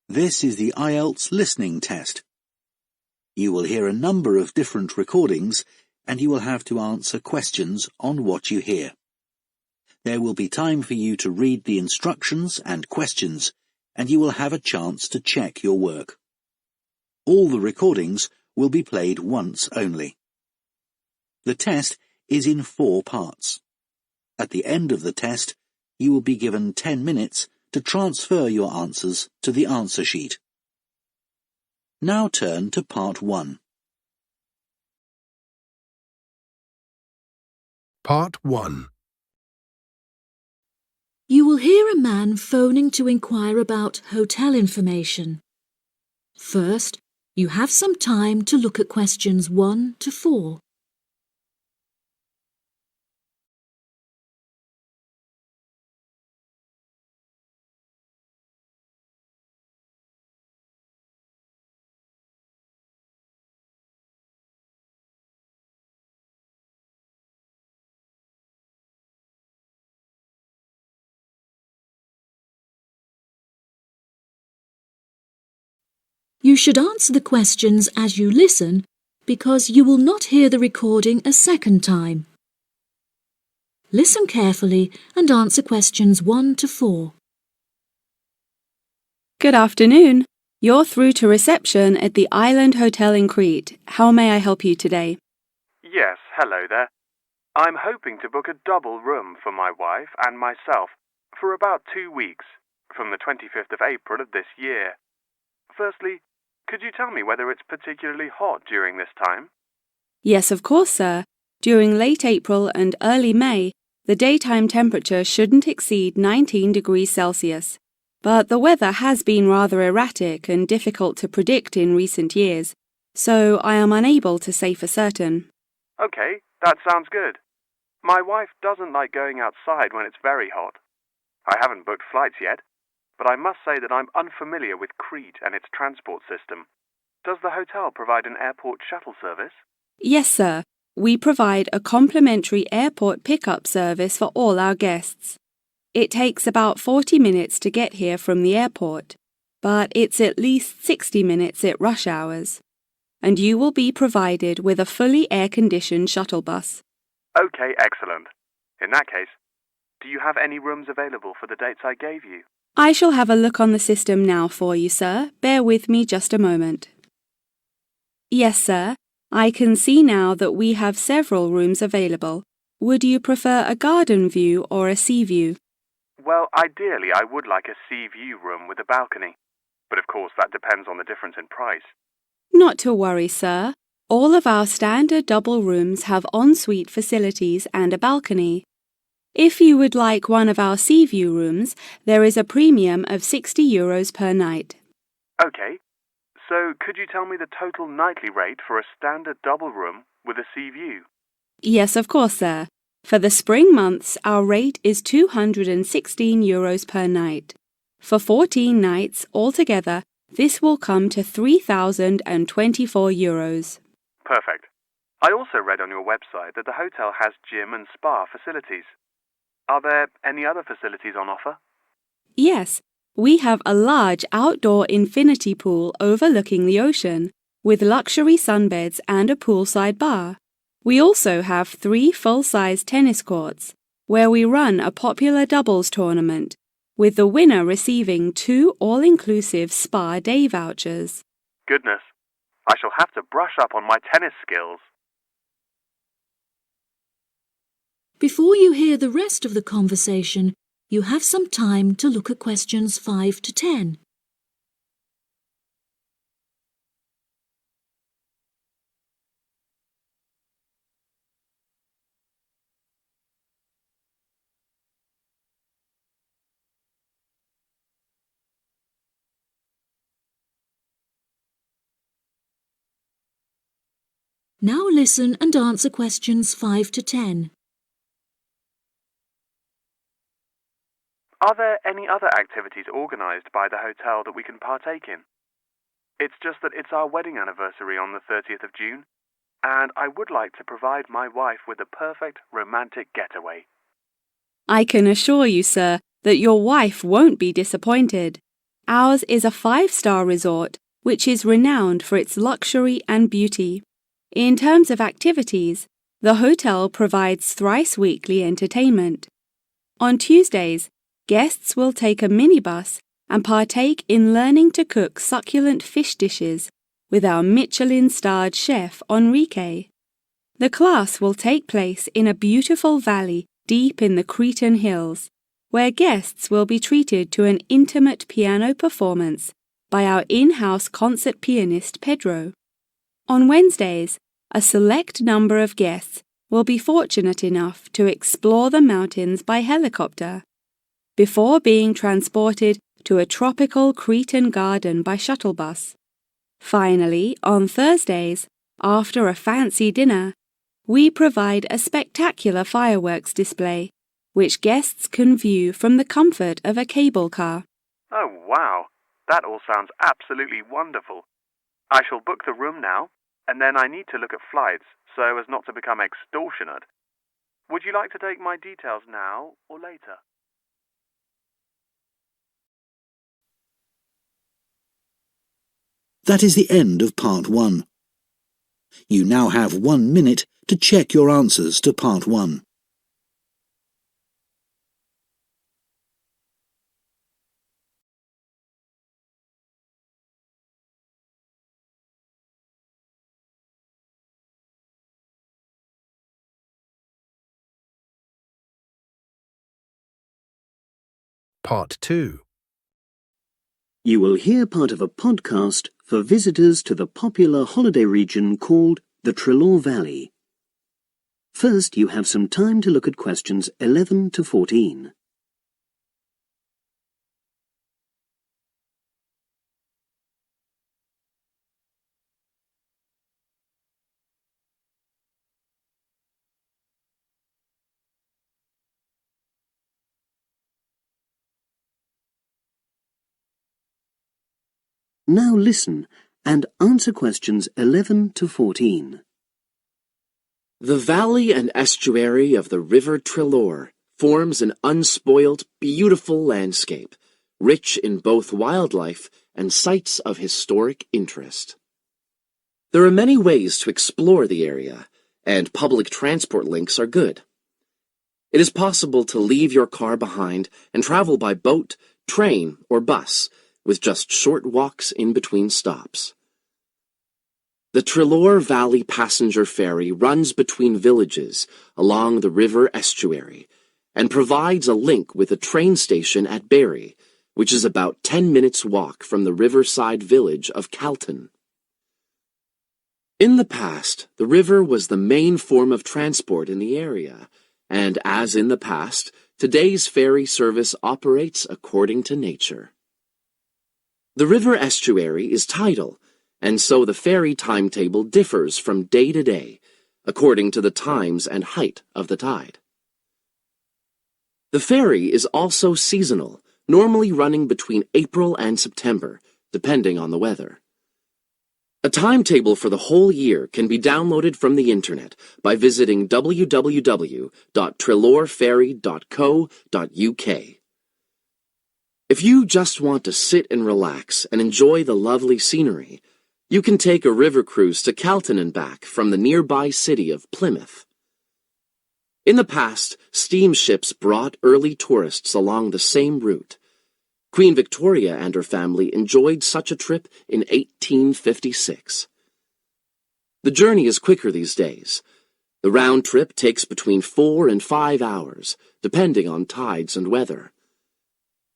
This is the IELTS listening test. You will hear a number of different recordings and you will have to answer questions on what you hear. There will be time for you to read the instructions and questions, and you will have a chance to check your work. All the recordings will be played once only. The test is in 4 parts. At the end of the test, you will be given 10 minutes to transfer your answers to the answer sheet. Now turn to Part 1. Part 1. You will hear a man phoning to inquire about hotel information. First, you have some time to look at questions 1 to 4. You should answer the questions as you listen because you will not hear the recording a second time. Listen carefully and answer questions 1 to 4. Good afternoon. You're through to reception at the Island Hotel in Crete. How may I help you today? Yes, hello there. I'm hoping to book a double room for my wife and myself for about 2 weeks, from the 25th of April of this year. Firstly, could you tell me whether it's particularly hot during this time? Yes, of course, sir. During late April and early May, the daytime temperature shouldn't exceed 19 degrees Celsius. But the weather has been rather erratic and difficult to predict in recent years, so I am unable to say for certain. Okay, that sounds good. My wife doesn't like going outside when it's very hot. I haven't booked flights yet, but I must say that I'm unfamiliar with Crete and its transport system. Does the hotel provide an airport shuttle service? Yes, sir. We provide a complimentary airport pickup service for all our guests. It takes about 40 minutes to get here from the airport, but it's at least 60 minutes at rush hours. And you will be provided with a fully air-conditioned shuttle bus. Okay, excellent. In that case, do you have any rooms available for the dates I gave you? I shall have a look on the system now for you, sir. Bear with me just a moment. Yes, sir. I can see now that we have several rooms available. Would you prefer a garden view or a sea view? Well, ideally I would like a sea view room with a balcony. But of course that depends on the difference in price. Not to worry, sir. All of our standard double rooms have ensuite facilities and a balcony. If you would like one of our sea view rooms, there is a premium of €60 per night. Okay, so could you tell me the total nightly rate for a standard double room with a sea view? Yes, of course, sir. For the spring months, our rate is €216 per night. For 14 nights altogether, this will come to €3,024. Perfect. I also read on your website that the hotel has gym and spa facilities. Are there any other facilities on offer? Yes, we have a large outdoor infinity pool overlooking the ocean, with luxury sunbeds and a poolside bar. We also have 3 full-size tennis courts, where we run a popular doubles tournament, with the winner receiving 2 all-inclusive spa day vouchers. Goodness, I shall have to brush up on my tennis skills. Before you hear the rest of the conversation, you have some time to look at questions 5 to 10. Now listen and answer questions 5 to 10. Are there any other activities organised by the hotel that we can partake in? It's just that it's our wedding anniversary on the 30th of June, and I would like to provide my wife with a perfect romantic getaway. I can assure you, sir, that your wife won't be disappointed. Ours is a 5-star resort which is renowned for its luxury and beauty. In terms of activities, the hotel provides thrice-weekly entertainment. On Tuesdays, guests will take a minibus and partake in learning to cook succulent fish dishes with our Michelin-starred chef Enrique. The class will take place in a beautiful valley deep in the Cretan hills, where guests will be treated to an intimate piano performance by our in-house concert pianist Pedro. On Wednesdays, a select number of guests will be fortunate enough to explore the mountains by helicopter, before being transported to a tropical Cretan garden by shuttle bus. Finally, on Thursdays, after a fancy dinner, we provide a spectacular fireworks display, which guests can view from the comfort of a cable car. Oh, wow. That all sounds absolutely wonderful. I shall book the room now, and then I need to look at flights so as not to become extortionate. Would you like to take my details now or later? That is the end of Part 1. You now have 1 minute to check your answers to Part 1. Part 2. You will hear part of a podcast for visitors to the popular holiday region called the Trelaw Valley. First, you have some time to look at questions 11 to 14. Now listen and answer questions 11 to 14. The valley and estuary of the River Trelaw forms an unspoilt, beautiful landscape, rich in both wildlife and sites of historic interest. There are many ways to explore the area, and public transport links are good. It is possible to leave your car behind and travel by boat, train, or bus, with just short walks in between stops. The Trelaw Valley Passenger Ferry runs between villages along the river estuary and provides a link with a train station at Barry, which is about 10 minutes' walk from the riverside village of Calton. In the past, the river was the main form of transport in the area, and as in the past, today's ferry service operates according to nature. The river estuary is tidal, and so the ferry timetable differs from day to day, according to the times and height of the tide. The ferry is also seasonal, normally running between April and September, depending on the weather. A timetable for the whole year can be downloaded from the internet by visiting www.trelawferry.co.uk. If you just want to sit and relax and enjoy the lovely scenery, you can take a river cruise to Calton and back from the nearby city of Plymouth. In the past, steamships brought early tourists along the same route. Queen Victoria and her family enjoyed such a trip in 1856. The journey is quicker these days. The round trip takes between 4 and 5 hours, depending on tides and weather.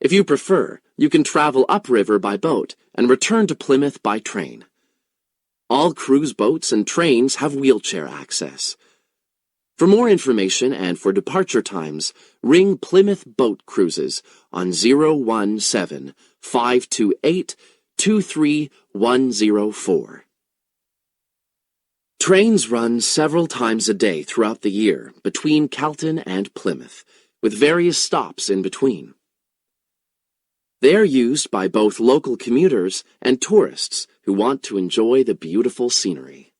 If you prefer, you can travel upriver by boat and return to Plymouth by train. All cruise boats and trains have wheelchair access. For more information and for departure times, ring Plymouth Boat Cruises on 017-528-23104. Trains run several times a day throughout the year between Calton and Plymouth, with various stops in between. They are used by both local commuters and tourists who want to enjoy the beautiful scenery.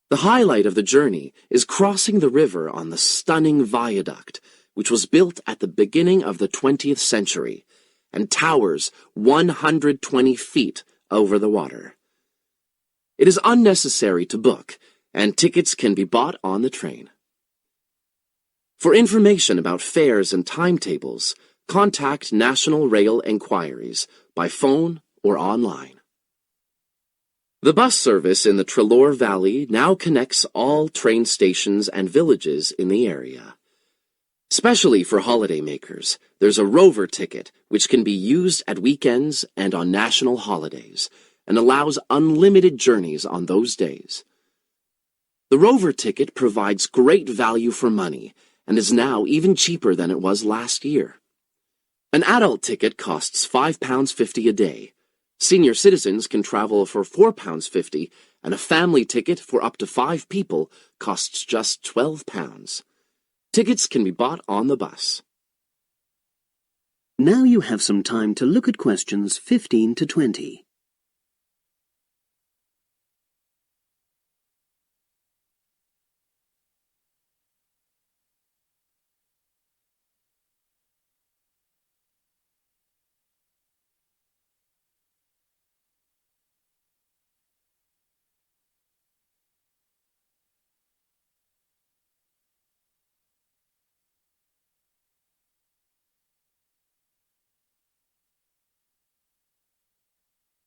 The highlight of the journey is crossing the river on the stunning viaduct, which was built at the beginning of the 20th century and towers 120 feet over the water. It is unnecessary to book, and tickets can be bought on the train. For information about fares and timetables, contact National Rail Enquiries by phone or online. The bus service in the Trelore Valley now connects all train stations and villages in the area. Especially for holidaymakers, there's a Rover ticket which can be used at weekends and on national holidays, and allows unlimited journeys on those days. The Rover ticket provides great value for money and is now even cheaper than it was last year. An adult ticket costs £5.50 a day. Senior citizens can travel for £4.50, and a family ticket for up to 5 people costs just £12. Tickets can be bought on the bus. Now you have some time to look at questions 15 to 20.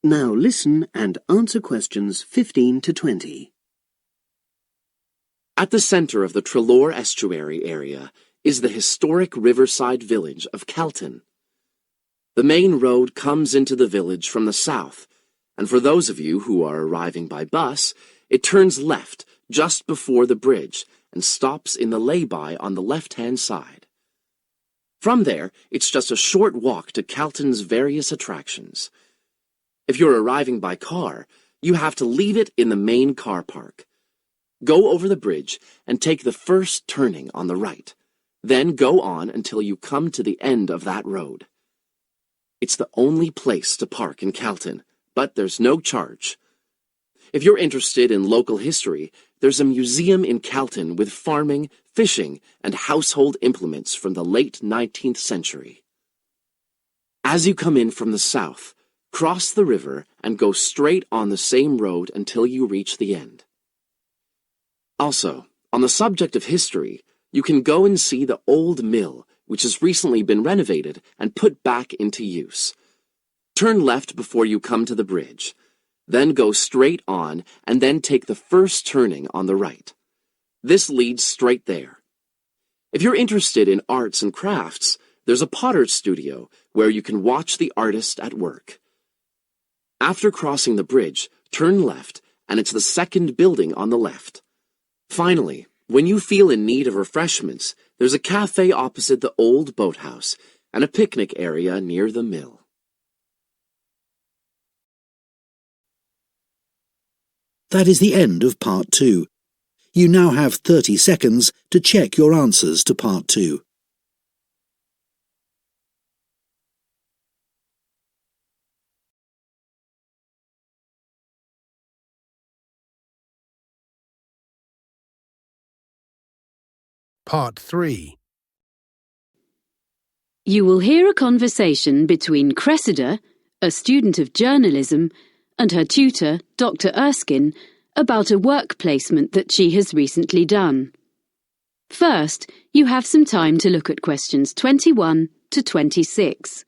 Now listen and answer questions 15 to 20. At the center of the Trelore Estuary area is the historic riverside village of Calton. The main road comes into the village from the south, and for those of you who are arriving by bus, it turns left just before the bridge and stops in the lay-by on the left-hand side. From there, it's just a short walk to Calton's various attractions. If you're arriving by car, you have to leave it in the main car park. Go over the bridge and take the first turning on the right. Then go on until you come to the end of that road. It's the only place to park in Calton, but there's no charge. If you're interested in local history, there's a museum in Calton with farming, fishing, and household implements from the late 19th century. As you come in from the south, cross the river and go straight on the same road until you reach the end. Also, on the subject of history, you can go and see the old mill, which has recently been renovated and put back into use. Turn left before you come to the bridge. Then go straight on and then take the first turning on the right. This leads straight there. If you're interested in arts and crafts, there's a potter's studio where you can watch the artist at work. After crossing the bridge, turn left, and it's the second building on the left. Finally, when you feel in need of refreshments, there's a cafe opposite the old boathouse and a picnic area near the mill. That is the end of Part 2. You now have 30 seconds to check your answers to Part 2. Part 3. You will hear a conversation between Cressida, a student of journalism, and her tutor, Dr. Erskine, about a work placement that she has recently done. First, you have some time to look at questions 21 to 26.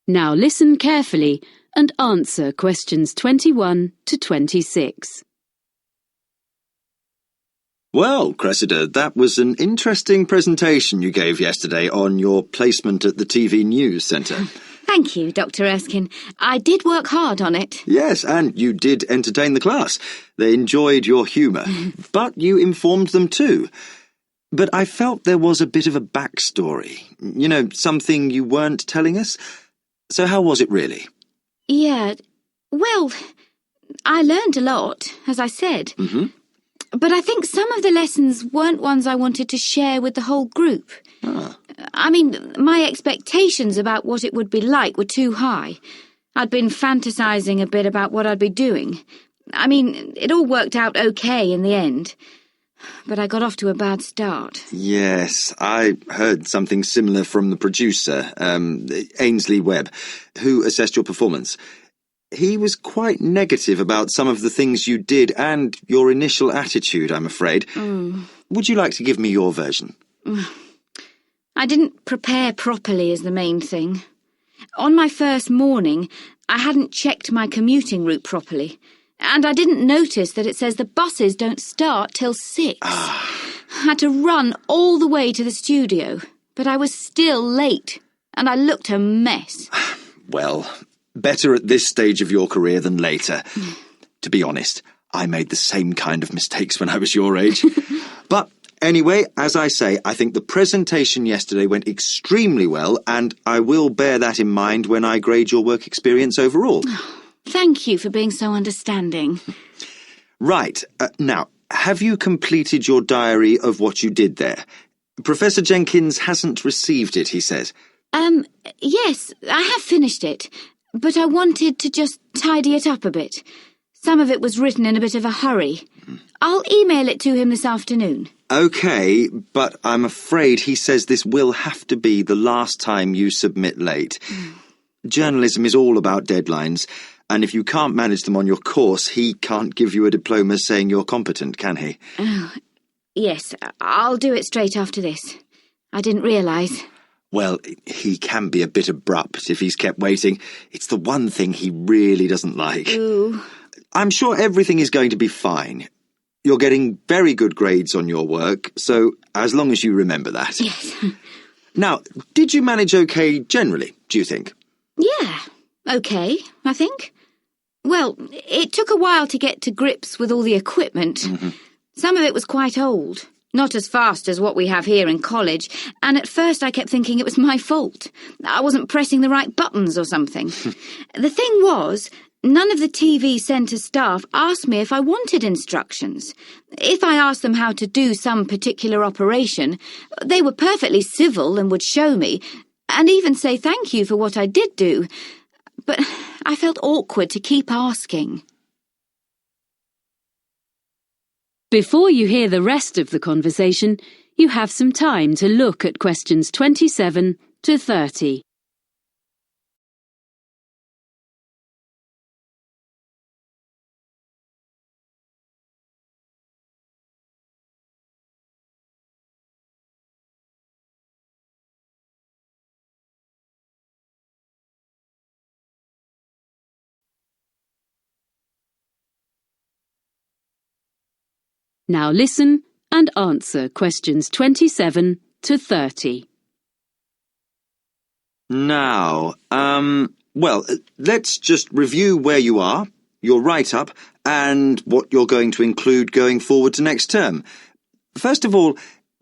Now listen carefully and answer questions 21 to 26. Well, Cressida, that was an interesting presentation you gave yesterday on your placement at the TV News Centre. Thank you, Dr. Erskine. I did work hard on it. Yes, and you did entertain the class. They enjoyed your humour. But you informed them too. But I felt there was a bit of a backstory. You know, something you weren't telling us. So how was it really? Yeah, Well, I learned a lot, as I said. But I think some of the lessons weren't ones I wanted to share with the whole group. I mean, my expectations about what it would be like were too high. I'd been fantasizing a bit about what I'd be doing. I mean, it all worked out okay in the end. But I got off to a bad start. Yes, I heard something similar from the producer, Ainsley Webb, who assessed your performance. He was quite negative about some of the things you did and your initial attitude, I'm afraid. Would you like to give me your version? I didn't prepare properly is the main thing. On my first morning, I hadn't checked my commuting route properly. And I didn't notice that it says the buses don't start till 6. I had to run all the way to the studio, but I was still late, and I looked a mess. Well, better at this stage of your career than later. To be honest, I made the same kind of mistakes when I was your age. But anyway, as I say, I think the presentation yesterday went extremely well, and I will bear that in mind when I grade your work experience overall. Thank you for being so understanding. Right. Now, have you completed your diary of what you did there? Professor Jenkins hasn't received it, he says. Yes, I have finished it, but I wanted to just tidy it up a bit. Some of it was written in a bit of a hurry. I'll email it to him this afternoon. OK, but I'm afraid he says this will have to be the last time you submit late. Journalism is all about deadlines, and if you can't manage them on your course, he can't give you a diploma saying you're competent, can he? Oh, yes, I'll do it straight after this. I didn't realise. Well, he can be a bit abrupt if he's kept waiting. It's the one thing he really doesn't like. Ooh. I'm sure everything is going to be fine. You're getting very good grades on your work, so as long as you remember that. Yes. Now, did you manage okay generally, do you think? Yeah, okay, I think. Well, it took a while to get to grips with all the equipment. Some of it was quite old, not as fast as what we have here in college, and at first I kept thinking it was my fault. I wasn't pressing the right buttons or something. The thing was, none of the TV centre staff asked me if I wanted instructions. If I asked them how to do some particular operation, they were perfectly civil and would show me, and even say thank you for what I did do. But I felt awkward to keep asking. Before you hear the rest of the conversation, you have some time to look at questions 27 to 30. Now listen and answer questions 27 to 30. Now, well, let's just review where you are, your write-up, and what you're going to include going forward to next term. First of all,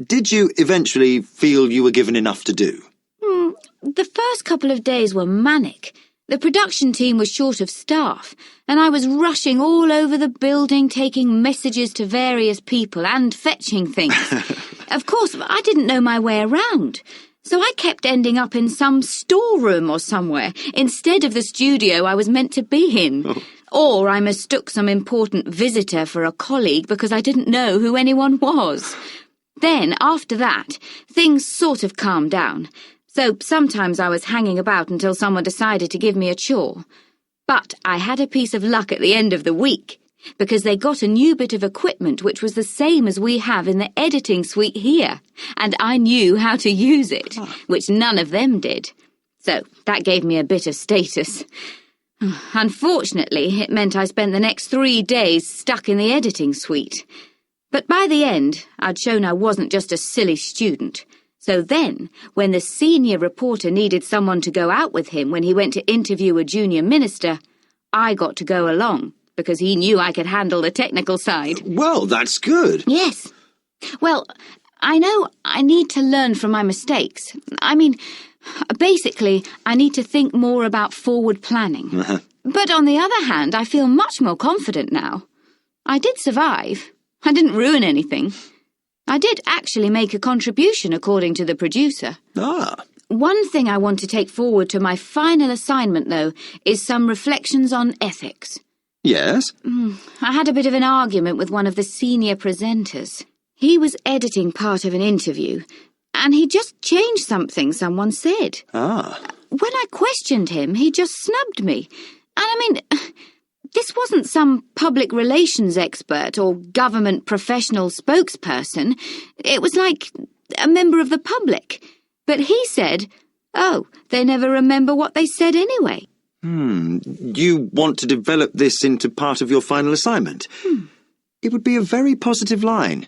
did you eventually feel you were given enough to do? The first couple of days were manic. The production team was short of staff, and I was rushing all over the building, taking messages to various people and fetching things. Of course, I didn't know my way around, so I kept ending up in some storeroom or somewhere, instead of the studio I was meant to be in. Or I mistook some important visitor for a colleague because I didn't know who anyone was. Then, after that, things sort of calmed down. So sometimes I was hanging about until someone decided to give me a chore. But I had a piece of luck at the end of the week, because they got a new bit of equipment which was the same as we have in the editing suite here, and I knew how to use it, which none of them did. So that gave me a bit of status. Unfortunately, it meant I spent the next 3 days stuck in the editing suite. But by the end, I'd shown I wasn't just a silly student. So then, when the senior reporter needed someone to go out with him when he went to interview a junior minister, I got to go along, because he knew I could handle the technical side. Well, that's good. Yes. Well, I know I need to learn from my mistakes. I mean, basically, I need to think more about forward planning. But on the other hand, I feel much more confident now. I did survive. I didn't ruin anything. I did actually make a contribution, according to the producer. Ah. One thing I want to take forward to my final assignment, though, is some reflections on ethics. Yes? I had a bit of an argument with one of the senior presenters. He was editing part of an interview, and he just changed something someone said. Ah. When I questioned him, he just snubbed me. And I mean, this wasn't some public relations expert or government professional spokesperson. It was like a member of the public. But he said, oh, they never remember what they said anyway. You want to develop this into part of your final assignment? It would be a very positive line.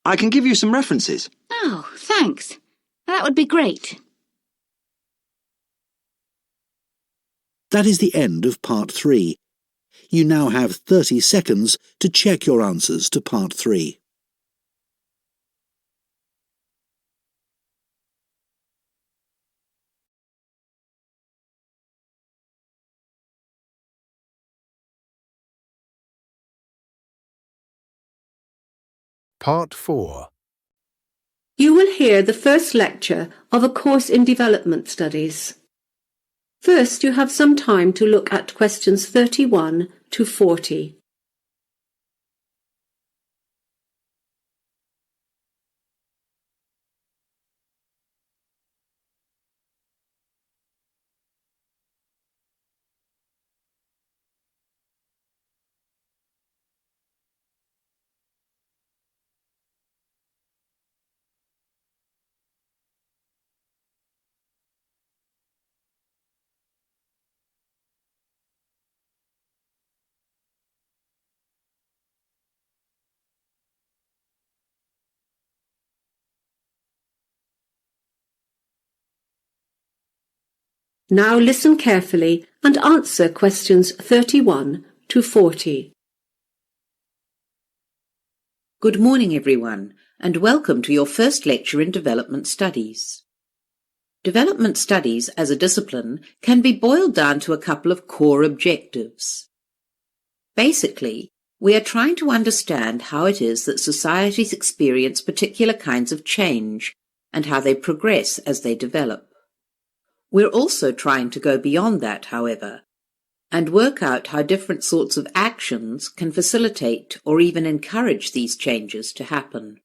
I can give you some references. Oh, thanks. That would be great. That is the end of Part 3. You now have 30 seconds to check your answers to Part 3. Part 4. You will hear the first lecture of a course in development studies. First, you have some time to look at questions 31 to 40. Now listen carefully and answer questions 31 to 40. Good morning, everyone, and welcome to your first lecture in Development Studies. Development Studies as a discipline can be boiled down to a couple of core objectives. Basically, we are trying to understand how it is that societies experience particular kinds of change and how they progress as they develop. We're also trying to go beyond that, however, and work out how different sorts of actions can facilitate or even encourage these changes to happen.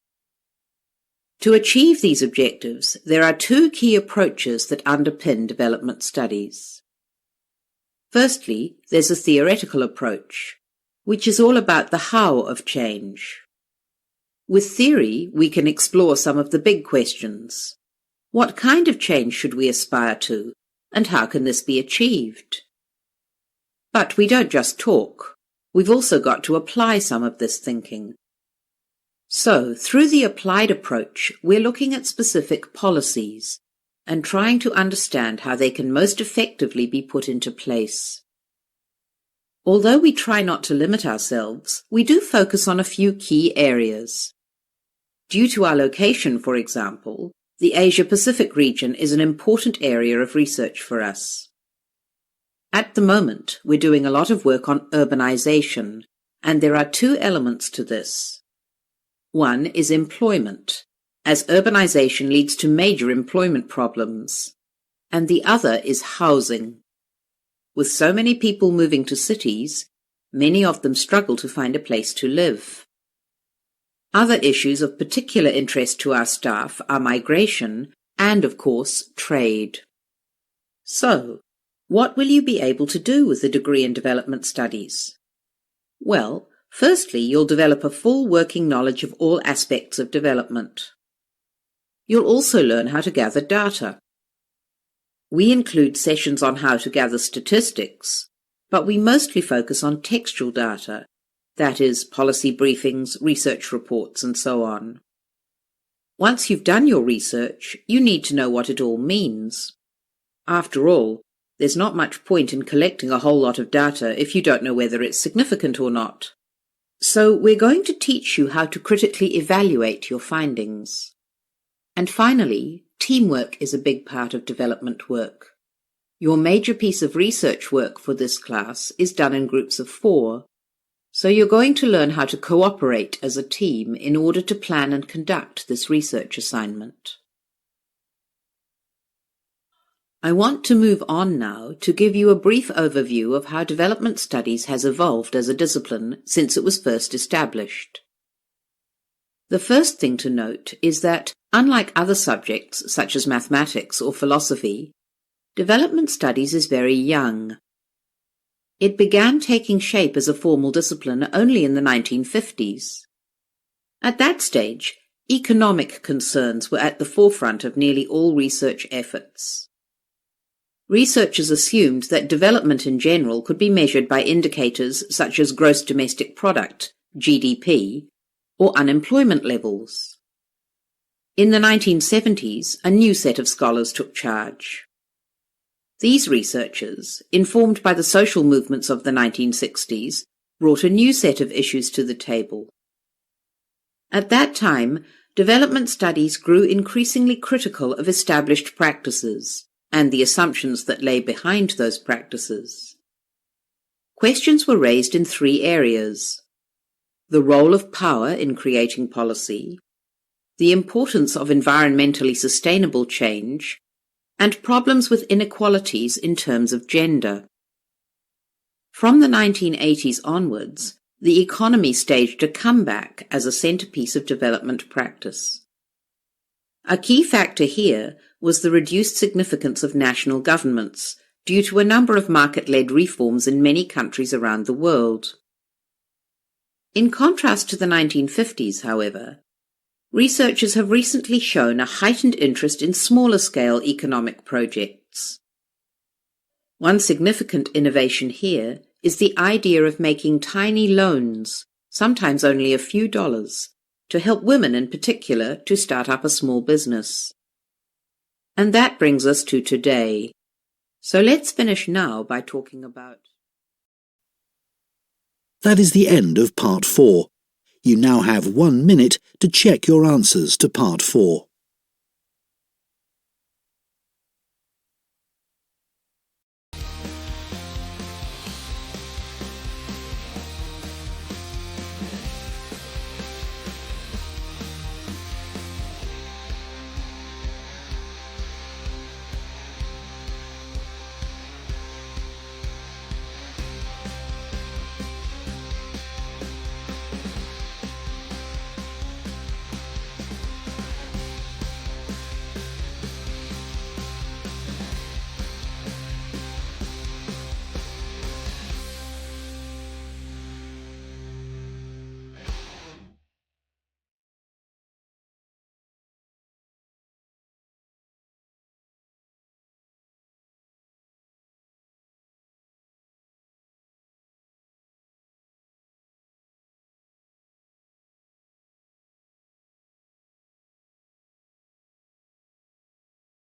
To achieve these objectives, there are two key approaches that underpin development studies. Firstly, there's a theoretical approach, which is all about the how of change. With theory, we can explore some of the big questions. What kind of change should we aspire to, and how can this be achieved? But we don't just talk. We've also got to apply some of this thinking. So, through the applied approach, we're looking at specific policies and trying to understand how they can most effectively be put into place. Although we try not to limit ourselves, we do focus on a few key areas. Due to our location, for example, the Asia-Pacific region is an important area of research for us. At the moment, we're doing a lot of work on urbanization, and there are two elements to this. One is employment, as urbanization leads to major employment problems, and the other is housing. With so many people moving to cities, many of them struggle to find a place to live. Other issues of particular interest to our staff are migration and, of course, trade. So, what will you be able to do with the degree in development studies? Well, firstly, you'll develop a full working knowledge of all aspects of development. You'll also learn how to gather data. We include sessions on how to gather statistics, but we mostly focus on textual data. That is, policy briefings, research reports, and so on. Once you've done your research, you need to know what it all means. After all, there's not much point in collecting a whole lot of data if you don't know whether it's significant or not. So we're going to teach you how to critically evaluate your findings. And finally, teamwork is a big part of development work. Your major piece of research work for this class is done in groups of 4, so you're going to learn how to cooperate as a team in order to plan and conduct this research assignment. I want to move on now to give you a brief overview of how development studies has evolved as a discipline since it was first established. The first thing to note is that, unlike other subjects such as mathematics or philosophy, development studies is very young. It began taking shape as a formal discipline only in the 1950s. At that stage, economic concerns were at the forefront of nearly all research efforts. Researchers assumed that development in general could be measured by indicators such as gross domestic product, GDP, or unemployment levels. In the 1970s, a new set of scholars took charge. These researchers, informed by the social movements of the 1960s, brought a new set of issues to the table. At that time, development studies grew increasingly critical of established practices and the assumptions that lay behind those practices. Questions were raised in 3 areas: the role of power in creating policy, the importance of environmentally sustainable change, and problems with inequalities in terms of gender. From the 1980s onwards, the economy staged a comeback as a centerpiece of development practice. A key factor here was the reduced significance of national governments due to a number of market-led reforms in many countries around the world. In contrast to the 1950s, however, researchers have recently shown a heightened interest in smaller-scale economic projects. One significant innovation here is the idea of making tiny loans, sometimes only a few dollars, to help women in particular to start up a small business. And that brings us to today. So let's finish now by talking about... That is the end of Part 4. You now have 1 minute to check your answers to Part 4.